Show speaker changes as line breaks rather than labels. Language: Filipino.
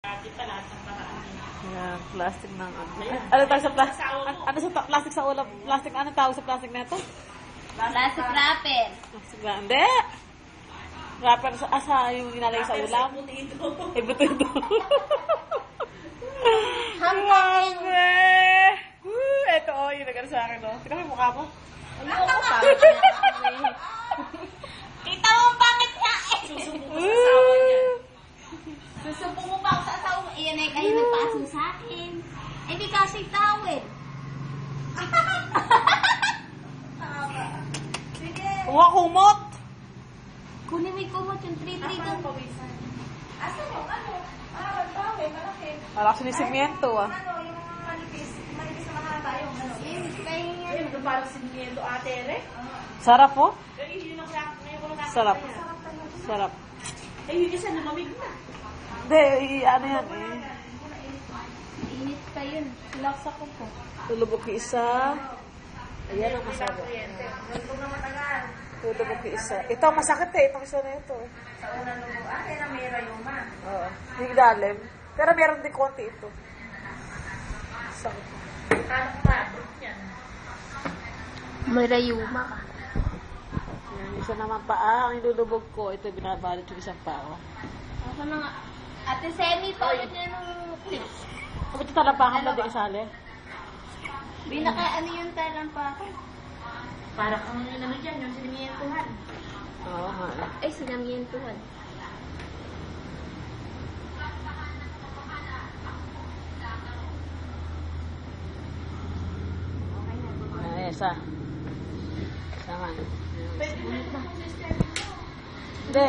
Ayan, plastic ng ano. Ano tawag sa plastic? Ano sa plastic sa ulam? Plastic, ano tawag sa plastic na ito?
Plastic wrapper.
Plastic ba? Hindi! Wrapper sa asa yung inalagay sa ulam. Eh, buto ito. Grabe! Ito oh, yung nagano sa akin oh. Tingnan mo yung mukha mo.
Ayoko, pangit na ako eh. Kita mo ang pangit nga eh. Susubo mo pa ako sa asawa mo. Iyan ay kayo nagpaso sa akin. Eh di kasi tawid.
Kuha kumot!
Kunin mo yung kumot yung 3-3 doon.
Asa mo? Ano? Bawi, malaki.
Wala sinisimiento ah.
Ano, yung manipis na mahaba yung ano.
Yun, kaya yan.
Yung parang sinimiento ate, ere?
Sarap oh.
Yun yung ngayon ko nakakita
Sarap.
yan.
Sarap.
Eh, yun kasi lumamig na.
Hindi, ano yan eh.
Init pa yun. Relax ako po.
Tulubok yung isa. Ayan ang masarap.
Kuryente. Huwag na matagal.
Tulubok yung isa. Ito, masakit eh. Itong isa na ito.
Sa unang lubo, ate na may rayuma.
Oo. Hindi dalim. Pero meron din konti ito. Sakit.
Paano kumabot yan?
May rayuma ka.
Yan, isa naman paa. Ang ilulubog ko, ito binabalit yung isang paa.
Ako na nga. Ate Semi, paulit na ng clips.
Kapag ito talapakan na din isali.
Binaka ano yung talampakan?
Para kang ano dyan, yung sinimientuhan.
Oo nga.
Ay, sinamientuhan.
Ayan, isa. Isa nga. Hindi.